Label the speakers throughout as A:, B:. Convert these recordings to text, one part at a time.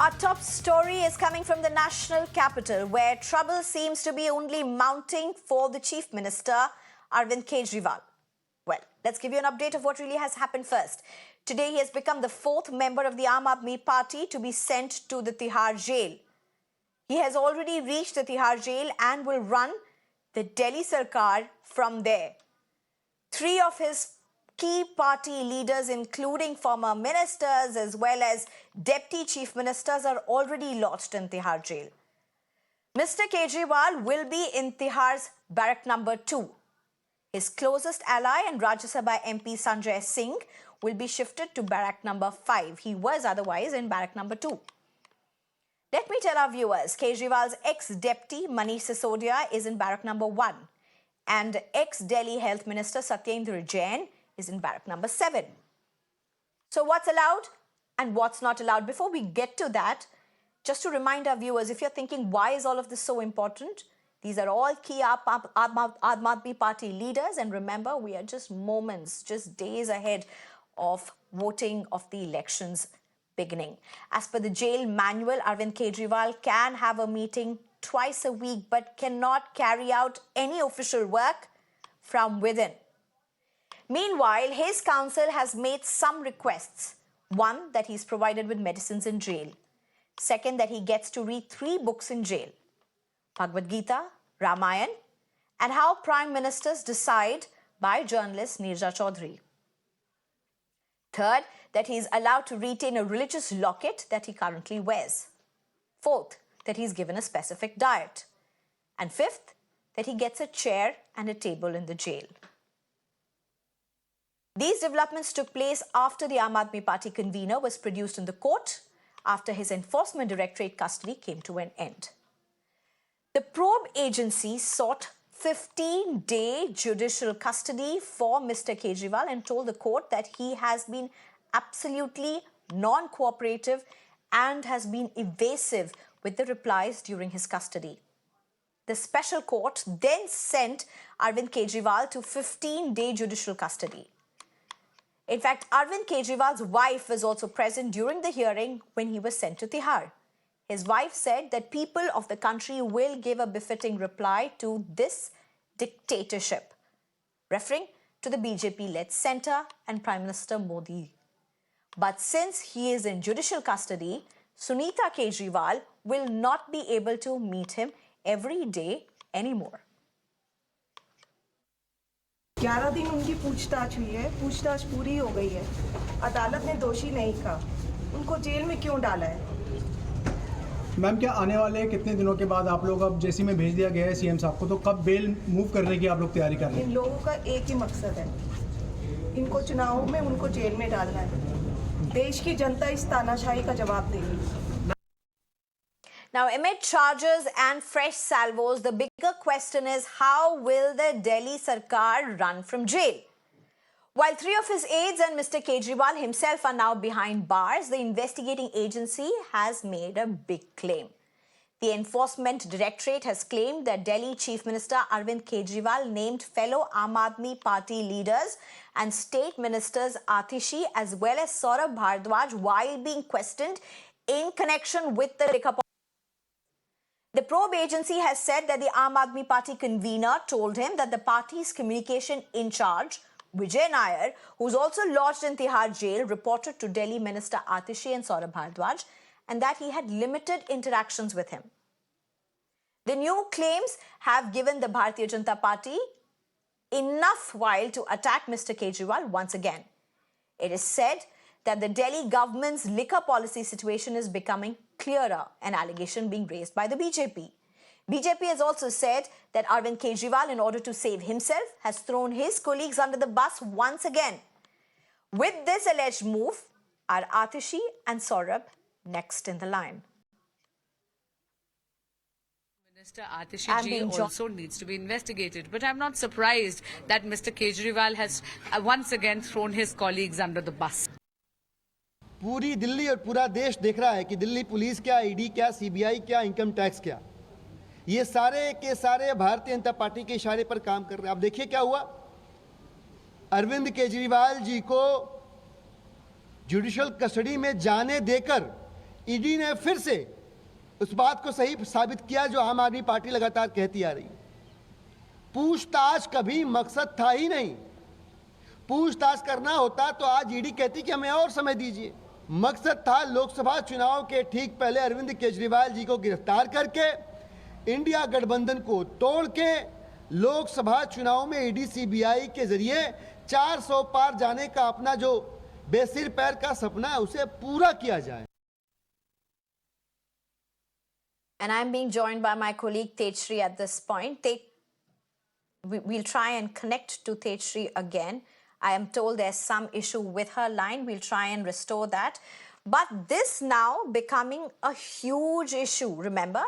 A: Our top story is coming from the national capital, where trouble seems to be only mounting for the Chief Minister, Arvind Kejriwal. Well, let's give you an update of what really has happened first. Today, he has become the fourth member of the Aam Aadmi Party to be sent to the Tihar jail. He has already reached the Tihar jail and will run the Delhi Sarkar from there. Three of his key party leaders, including former ministers as well as deputy chief ministers, are already lodged in Tihar jail. Mr. Kejriwal will be in Tihar's barrack number 2. His closest ally and Rajya Sabha MP Sanjay Singh will be shifted to barrack number 5. He was otherwise in barrack number 2. Let me tell our viewers, Kejriwal's ex-deputy Manish Sisodia is in barrack number 1 and ex-Delhi Health Minister Satyendra Jain is in barrack number 7. So what's allowed and what's not allowed? Before we get to that, just to remind our viewers, if you're thinking, why is all of this so important? These are all key Aam Aadmi Party leaders. And remember, we are just moments, just days ahead of voting of the elections beginning. As per the jail manual, Arvind Kejriwal can have a meeting twice a week but cannot carry out any official work from within. Meanwhile, his counsel has made some requests. One, that he's provided with medicines in jail. Second, that he gets to read 3 books in jail: Bhagavad Gita, Ramayan, and How Prime Ministers Decide by journalist Neerja Chaudhary. Third, that he is allowed to retain a religious locket that he currently wears. Fourth, that he is given a specific diet. And fifth, that he gets a chair and a table in the jail. These developments took place after the Aam Aadmi Party convener was produced in the court after his Enforcement Directorate custody came to an end. The probe agency sought 15-day judicial custody for Mr. Kejriwal and told the court that he has been absolutely non-cooperative and has been evasive with the replies during his custody. The special court then sent Arvind Kejriwal to 15-day judicial custody. In fact, Arvind Kejriwal's wife was also present during the hearing when he was sent to Tihar. His wife said that people of the country will give a befitting reply to this dictatorship, referring to the BJP-led centre and Prime Minister Modi. But since he is in judicial custody, Sunita Kejriwal will not be able to meet him every day anymore.
B: 11 दिन उनकी पूछताछ हुई है, पूछताछ पूरी हो गई है। अदालत ने दोषी नहीं कहा, उनको जेल में क्यों डाला है?
C: मैम, क्या आने वाले कितने दिनों के बाद आप लोग अब जेसी में भेज दिया गया है सीएम साहब को, तो कब बेल मूव करने की आप लोग तैयारी कर रहे हैं?
B: इन लोगों का एक ही मकसद है, इनको चुनाव में उनको जेल में डालना है। देश की जनता इस तानाशाही का जवाब देगी।
A: Now, amid charges and fresh salvos, the bigger question is, how will the Delhi Sarkar run from jail? While 3 of his aides and Mr. Kejriwal himself are now behind bars, the investigating agency has made a big claim. The Enforcement Directorate has claimed that Delhi Chief Minister Arvind Kejriwal named fellow Aam Aadmi Party leaders and state ministers Atishi as well as Saurabh Bhardwaj while being questioned in connection with the liquor. The probe agency has said that the Aam Aadmi Party convener told him that the party's communication in charge, Vijay Nair, who's also lodged in Tihar jail, reported to Delhi Minister Atishi and Saurabh Bhardwaj and that he had limited interactions with him. The new claims have given the Bharatiya Janata Party enough while to attack Mr. Kejriwal once again. It is said that the Delhi government's liquor policy situation is becoming clearer, an allegation being raised by the BJP. BJP has also said that Arvind Kejriwal, in order to save himself, has thrown his colleagues under the bus once again. With this alleged move, are Atishi and Saurabh next in the line?
D: Minister Atishi ji also needs to be investigated. But I'm not surprised that Mr. Kejriwal has once again thrown his colleagues under the bus.
E: पूरी दिल्ली और पूरा देश देख रहा है कि Delhi police क्या, ED क्या, सीबीआई क्या, इनकम टैक्स क्या, ये सारे के सारे भारतीय जनता पार्टी के इशारे पर काम कर रहे हैं। अब देखिए क्या हुआ, अरविंद केजरीवाल जी को जुडिशियल कस्टडी में जाने देकर ईडी ने फिर से उस बात को सही साबित किया जो आम आदमी पार्टी लगातार कहती आ रही। पूछताछ कभी मकसद था ही नहीं। पूछताछ करना होता तो आज ईडी कहती कि हमें और समय दीजिए। मकसद था लोकसभा चुनाव के ठीक पहले अरविंद केजरीवाल जी को गिरफ्तार करके इंडिया गठबंधन को तोड़ के लोकसभा चुनाव में ईडी सीबीआई के जरिए 400 पार जाने का अपना जो बेसिर पैर का सपना है उसे पूरा किया जाए।
A: And I'm being joined by my colleague Tejshri at this point. We'll try and connect to Tejshri again. I am told there's some issue with her line. We'll try and restore that. But this now becoming a huge issue. Remember,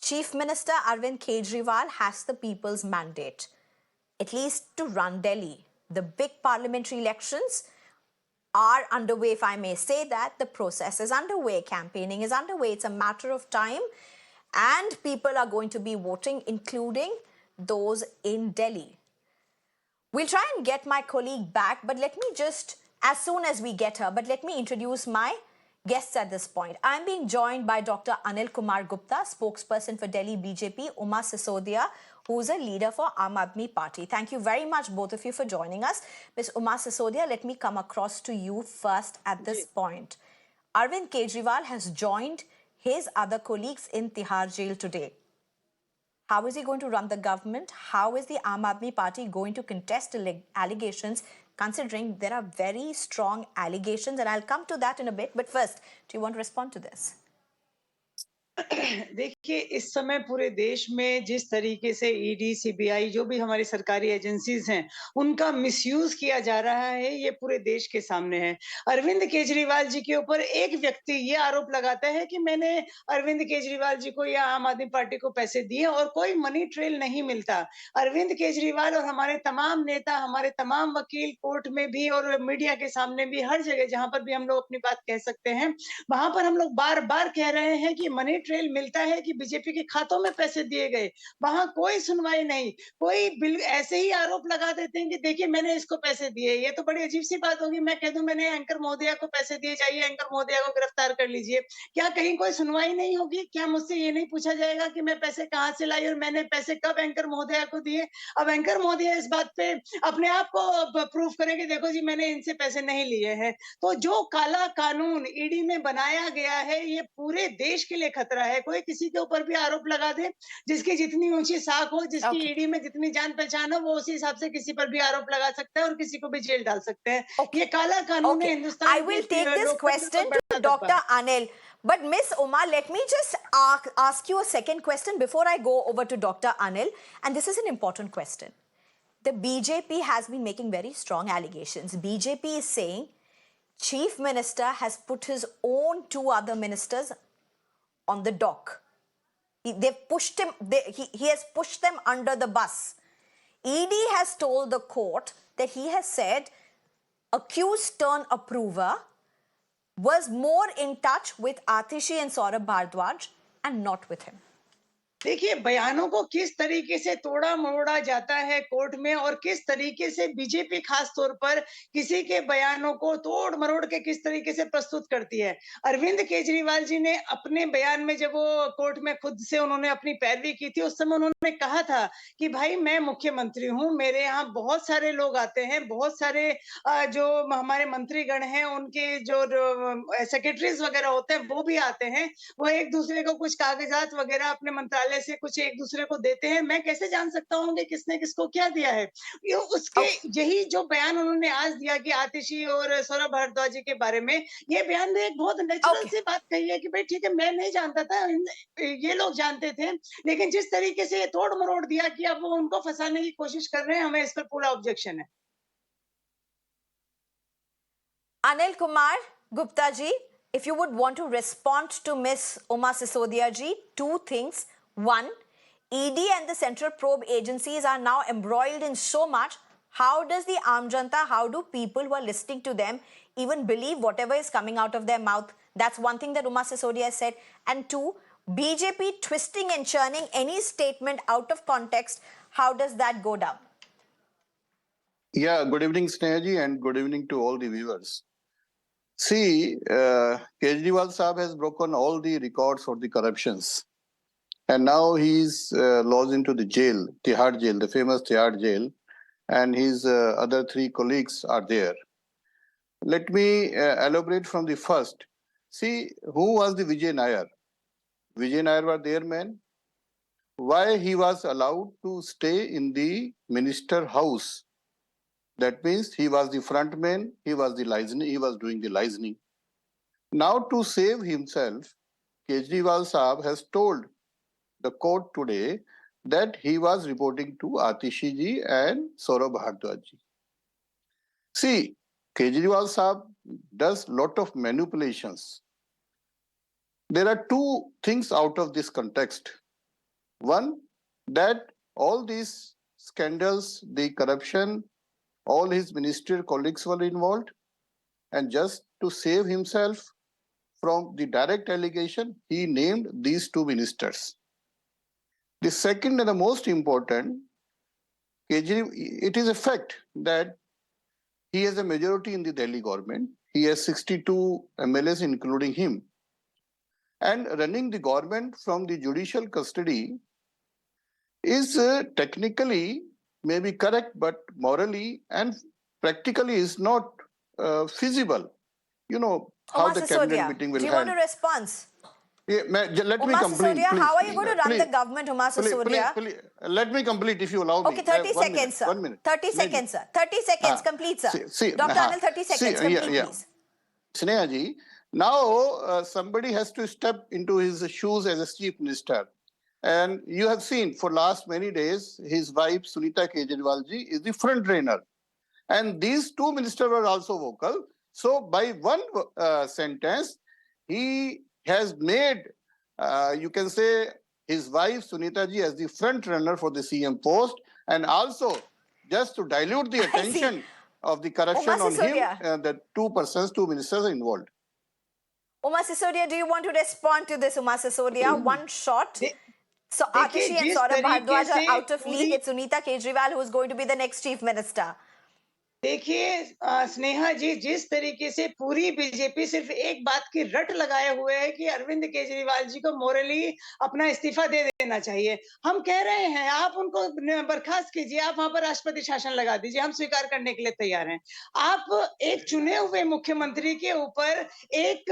A: Chief Minister Arvind Kejriwal has the people's mandate, at least to run Delhi. The big parliamentary elections are underway, if I may say that. The process is underway. Campaigning is underway. It's a matter of time. And people are going to be voting, including those in Delhi. We'll try and get my colleague back, but let me just, as soon as we get her, but let me introduce my guests at this point. I'm being joined by Dr. Anil Kumar Gupta, spokesperson for Delhi BJP, Uma Sisodia, who's a leader for Aam Aadmi Party. Thank you very much, both of you, for joining us. Ms. Uma Sisodia, let me come across to you first at this point. Arvind Kejriwal has joined his other colleagues in Tihar jail today. How is he going to run the government? How is the Aam Aadmi Party going to contest allegations, considering there are very strong allegations? And I'll come to that in a bit. But first, do you want to respond to this?
F: देखिए, इस समय पूरे देश में जिस तरीके से ED, CBI जो भी हमारी सरकारी एजेंसीज हैं, उनका मिसयूज किया जा रहा है, ये पूरे देश के सामने है। अरविंद केजरीवाल जी के ऊपर एक व्यक्ति ये आरोप लगाता है कि मैंने अरविंद केजरीवाल जी को या आम आदमी पार्टी को पैसे दिए और कोई मनी ट्रेल नहीं मिलता। अरविंद केजरीवाल और हमारे तमाम नेता, हमारे तमाम वकील कोर्ट में भी और मीडिया के सामने भी, हर जगह जहां पर भी हम लोग अपनी बात कह सकते हैं, वहां पर हम लोग बार-बार कह रहे हैं कि मनी ट्रेल मिलता है कि बीजेपी के खातों में पैसे दिए गए। वहां कोई सुनवाई नहीं, कोई बिल ऐसे ही आरोप लगा देते हैं कि देखिए मैंने इसको पैसे दिए। ये तो बड़ी अजीब सी बात होगी, मैं कह दूं मैंने एंकर महोदया को पैसे दिए, जाइए एंकर महोदया को गिरफ्तार कर लीजिए। क्या कहीं कोई सुनवाई नहीं होगी? क्या मुझसे ये नहीं पूछा जाएगा कि मैं पैसे कहां से लाई और मैंने पैसे कब एंकर महोदया को दिए? अब एंकर महोदया इस बात पे अपने आप को प्रूफ करें कि देखो जी मैंने इनसे पैसे नहीं लिए हैं। तो जो काला कानून ईडी में बनाया गया है, ये पूरे देश के लिए खतरा है। कोई किसी के ऊपर भी आरोप लगा दे, जिसकी जितनी ऊंची साख हो, जिसकी ईडी में जितनी जान पहचान हो, वो उसी हिसाब से किसी पर भी आरोप लगा सकता है और किसी को भी जेल डाल सकते हैं। ये काला कानून है Hindustan.
A: I will take this question to Dr. Anil. But Miss Uma, let me just ask you a second question before I go over to Dr. Anil. And this is an important question. The BJP has been making very strong allegations. BJP is saying Chief Minister has put his own two other ministers on the dock. They've pushed him, he has pushed them under the bus. ED has told the court that he has said accused turn approver was more in touch with Atishi and Saurabh Bhardwaj and not with him.
F: देखिए, बयानों को किस तरीके से तोड़ा मरोड़ा जाता है court में और किस तरीके से बीजेपी खास तौर पर किसी के बयानों को तोड़ मरोड़ के किस तरीके से प्रस्तुत करती है। अरविंद केजरीवाल जी ने अपने बयान में जब वो कोर्ट में खुद से उन्होंने अपनी पैरवी की थी, उस समय उन्होंने कहा था कि भाई मैं मुख्यमंत्री हूं, मेरे यहाँ बहुत सारे लोग आते हैं, बहुत सारे जो हमारे मंत्रीगण हैं, उनके जो सेक्रेटरीज वगैरह होते हैं वो भी आते हैं, वो एक दूसरे को कुछ कागजात वगैरह अपने मंत्रालय से कुछ एक दूसरे को देते हैं। मैं कैसे जान सकता हूँ कि किसने किसको क्या दिया है? उसके यही जो बयान उन्होंने आज दिया कि आतिशी और सौरभ भारद्वाज जी के बारे में, ये बयान में एक बहुत नेचुरल सी बात कही है कि भाई ठीक है, मैं नहीं जानता था, ये लोग जानते थे, लेकिन जिस तरीके से ये तोड़ मरोड़ दिया कि अब वो उनको फंसाने की कोशिश कर रहे हैं, हमें इस पर पूरा ऑब्जेक्शन है।
A: Anil Kumar Gupta ji, if you would want to respond to Miss Uma Sisodia ji, two things. One, ED and the central probe agencies are now embroiled in so much. How does the Aam Janta, how do people who are listening to them even believe whatever is coming out of their mouth? That's one thing that Uma Sisodia said. And two, BJP twisting and churning any statement out of context. How does that go down?
G: Yeah, good evening, Sneha ji, and good evening to all the viewers. See, Kejriwal Saab has broken all the records for the corruptions. And now he's lodged into the jail, Tihar jail, the famous Tihar jail. And his other three colleagues are there. Let me elaborate from the first. See, who was the Vijay Nair? Vijay Nair was their man. Why he was allowed to stay in the minister house? That means he was the front man, he was doing the listening. Now to save himself, Kejriwal Saab has told the court today that he was reporting to Atishi ji and Saurabh Bhardwaj ji. See, Kejriwal Saab does lot of manipulations. There are two things out of this context. One, that all these scandals, the corruption, all his ministerial colleagues were involved, and just to save himself from the direct allegation, he named these two ministers. The second and the most important, it is a fact that he has a majority in the Delhi government. He has 62 MLAs, including him. And running the government from the judicial custody is technically maybe correct, but morally and practically is not feasible. You know how the cabinet meeting will
A: do you
G: held.
A: want a response?
G: Yeah, let me
A: Uma
G: complete.
A: Sisodia,
G: Please,
A: how are you going to run
G: please,
A: the government, Uma Sisodia?
G: please, let me complete if you allow me.
A: Okay, 30
G: 1
A: seconds,
G: minute,
A: sir.
G: 1 minute.
A: 30 seconds, sir. 30 seconds, complete, sir. Dr. Anil, 30 seconds, complete, please.
G: Sneha ji, now somebody has to step into his shoes as a chief minister. And you have seen for last many days, his wife Sunita Kejriwal ji is the front runner. And these two ministers were also vocal. So by one sentence, he has made, you can say, his wife Sunita ji as the front runner for the CM post, and also just to dilute the attention of the corruption
A: Uma
G: on him,
A: Sisodia.
G: the two ministers are involved.
A: Uma Sisodia, do you want to respond to this, Uma Sisodia? One shot. So
F: देखिए,
A: Atishi and
F: जिस
A: Saurabh
F: तरीके
A: Bhardwaj are
F: से
A: out of
F: पूरी
A: league. It's Sunita Kejriwal who is going to be the next chief minister.
F: देखिए स्नेहा जी, जिस तरीके से पूरी बीजेपी सिर्फ एक बात की रट लगाए हुए है कि अरविंद केजरीवाल जी को मोरली अपना इस्तीफा दे देना चाहिए। हम कह रहे हैं आप उनको बर्खास्त कीजिए, आप वहां पर राष्ट्रपति शासन लगा दीजिए, हम स्वीकार करने के लिए तैयार हैं। आप एक चुने हुए मुख्यमंत्री के ऊपर एक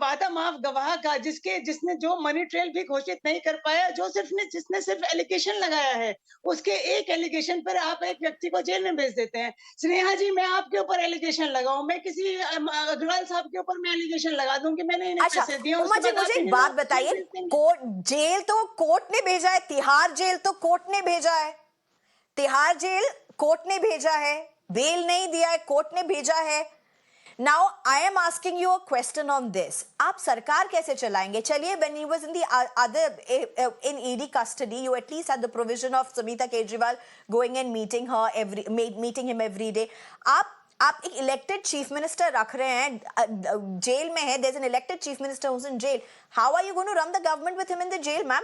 F: वादा माफ गवाह का जिसने जो मनी ट्रेल भी घोषित नहीं कर पाया, जिसने सिर्फ एलिगेशन लगाया है, उसके एक एलिगेशन पर आप एक व्यक्ति को जेल में भेज देते हैं। स्नेहा जी, मैं आपके ऊपर एलिगेशन लगाऊं, मैं किसी अग्रवाल साहब के ऊपर मैं एलिगेशन लगा दूं कि मैंने इन्हें पैसे दिए।
A: उमा जी, मुझे एक बात बताइए, कोर्ट जेल तो कोर्ट ने भेजा है, तिहाड़ जेल तो कोर्ट ने भेजा है, तिहाड़ जेल कोर्ट ने भेजा है, बेल नहीं दिया है, कोर्ट ने भेजा है। Now I am asking you a question on this. आप सरकार कैसे चलाएंगे? चलिए, when he was in the in ED custody, you at least had the provision of Sunita Kejriwal going and meeting him every day. आप एक elected chief minister रख रहे हैं, जेल में है, there's an elected chief minister who's in jail. How are you going to run the government with him in the jail, ma'am?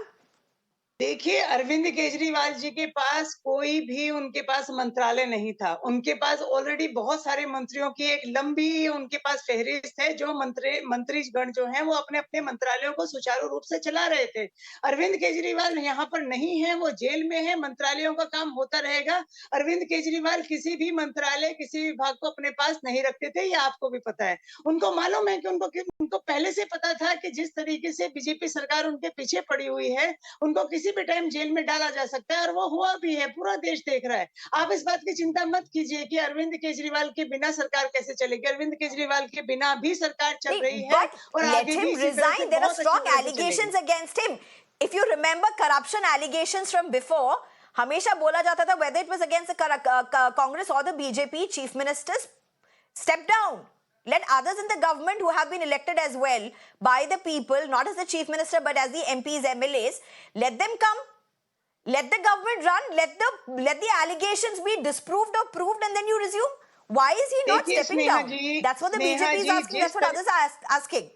F: देखिए, अरविंद केजरीवाल जी के पास कोई भी उनके पास मंत्रालय नहीं था। उनके पास ऑलरेडी बहुत सारे मंत्रियों की एक लंबी उनके पास फहरिस्त है, जो मंत्रीगण जो हैं वो अपने-अपने मंत्रालयों को सुचारू रूप से चला रहे थे। अरविंद केजरीवाल यहाँ पर नहीं है, वो जेल में है, मंत्रालयों का काम होता रहेगा। अरविंद केजरीवाल किसी भी मंत्रालय, किसी विभाग को अपने पास नहीं रखते थे, ये आपको भी पता है। उनको मालूम है कि उनको पहले से पता था कि जिस तरीके से बीजेपी सरकार उनके पीछे पड़ी हुई है, उनको किसी भी टाइम जेल में डाला जा सकता है, और वो हुआ भी है, पूरा देश देख रहा है। आप इस बात की चिंता मत कीजिए कि अरविंद केजरीवाल के बिना सरकार कैसे चलेगी। अरविंद केजरीवाल के बिना भी सरकार चल रही है, और आगे भी इसी तरह से
A: There are
F: बहुत
A: strong
F: अच्छी तरह से
A: allegations
F: चलेगी।
A: against him. If you remember corruption allegations from before, हमेशा बोला जाता था whether it was against the Congress or the BJP chief ministers, step down. Let others in the government who have been elected as well by the people, not as the chief minister but as the MPs, MLAs, let them come. Let the government run. Let the allegations be disproved or proved, and then you resume. Why is he not stepping down? That's what the BJP is asking. That's what others are asking.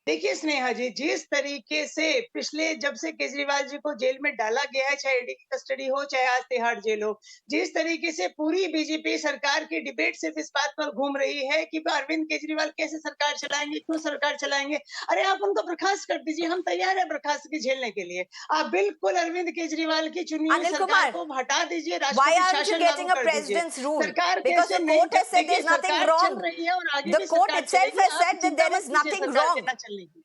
F: देखिए स्नेहा जी, जिस तरीके से पिछले जब से केजरीवाल जी को jail में डाला गया है, चाहे ईडी की कस्टडी हो, चाहे आज तिहाड़ जेल हो, जिस तरीके से पूरी बीजेपी सरकार की डिबेट सिर्फ इस बात पर घूम रही है कि अरविंद केजरीवाल कैसे सरकार चलाएंगे, क्यों सरकार चलाएंगे। अरे आप उनको बर्खास्त कर दीजिए, हम तैयार है बर्खास्तगी झेलने के लिए। आप बिल्कुल अरविंद केजरीवाल की चुनी हुई
A: Anil
F: सरकार
A: Kumar,
F: को हटा दीजिए,
A: why
F: राष्ट्रपति
A: aren't you
F: शासन
A: getting
F: लागू
A: a
F: कर दीजिए।
A: president's rule?
F: सरकार
A: Because
F: कैसे
A: the
F: नहीं,
A: court has said
F: देखिए
A: there's nothing
F: सरकार
A: wrong.
F: चल रही है और आगे
A: The
F: भी
A: court
F: सरकार
A: itself
F: चलेगी।
A: has
F: आप
A: said that
F: चिंता
A: there
F: मत
A: is
F: कीजिए,
A: nothing
F: सरकार
A: wrong.
F: के ना चलने की।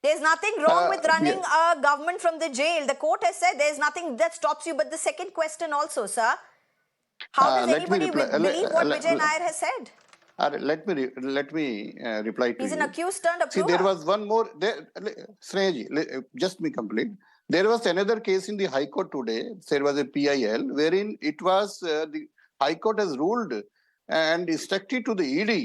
A: There's nothing wrong with running
G: Yeah.
A: a government from the jail. The court has said there's nothing that stops you. But the second question also, sir, how does
G: Let me
A: anybody
G: reply.
A: believe what Vijay Nair has said?
G: Let me reply to
A: He's an
G: you.
A: accused turned
G: See, there
A: approver.
G: was one more. Sneha ji, just me complete. There was another case in the High Court today. There was a PIL wherein it was the High Court has ruled and instructed to the ED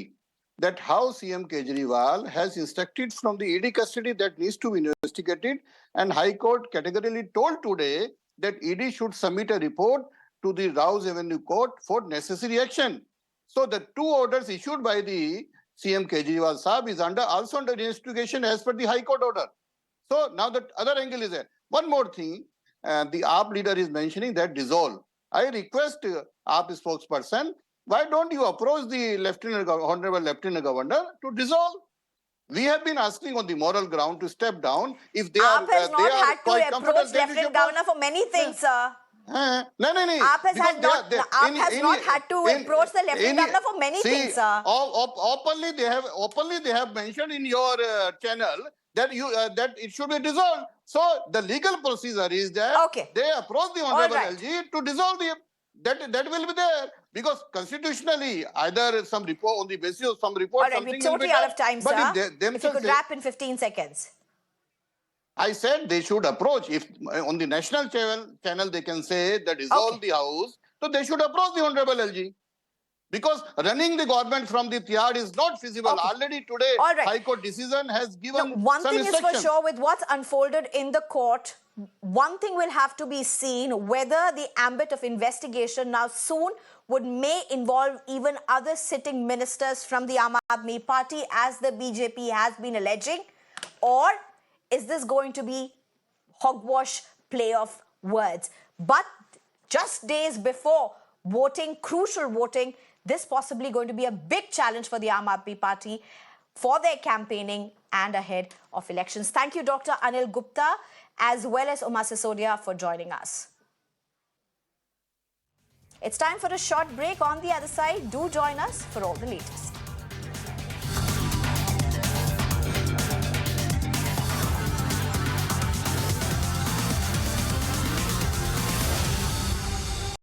G: that how CM Kejriwal has instructed from the ED custody that needs to be investigated, and High Court categorically told today that ED should submit a report to the Rouse Avenue Court for necessary action. So the two orders issued by the CM Kejriwal Saab is also under investigation as per the High Court order. So now the other angle is there. One more thing, the AAP leader is mentioning that dissolve. I request AAP spokesperson, why don't you approach the Honorable Lieutenant Governor to dissolve? We have been asking on the moral ground to step down. If they
A: AAP has
G: they
A: not
G: are
A: had
G: quite
A: to
G: comfortable,
A: approach
G: then we should
A: Lieutenant Governor for many things, sir.
G: no.
A: AAP has
G: Because
A: had not. AAP has not had to approach the Lieutenant Governor for many things, sir.
G: Openly they have mentioned in your channel that that it should be dissolved. So the legal procedure is that
A: Okay.
G: they approach the Honorable
A: right.
G: LG to dissolve the that will be there, because constitutionally either some report on the basis of some report
A: All right, we're
G: something will be
A: totally out
G: done.
A: of time,
G: But
A: sir.
G: if they
A: If you
G: themselves
A: could wrap in 15 seconds.
G: I said they should approach. If on the national channel they can say that dissolve
A: Okay.
G: the house, so they should approach the Honorable LG. Because running the government from the Tihar is not feasible.
A: Okay.
G: Already today,
A: All right.
G: High Court decision has given
A: One
G: some
A: thing is for
G: instructions.
A: sure, with what's unfolded in the court, one thing will have to be seen, whether the ambit of investigation now soon may involve even other sitting ministers from the Aam Aadmi Party, as the BJP has been alleging, or is this going to be hogwash play of words? But just days before voting, crucial voting, this possibly going to be a big challenge for the Aam Aadmi Party for their campaigning and ahead of elections. Thank you, Dr. Anil Gupta, as well as Sisodia, for joining us. It's time for a short break. On the other side, do join us for all the latest.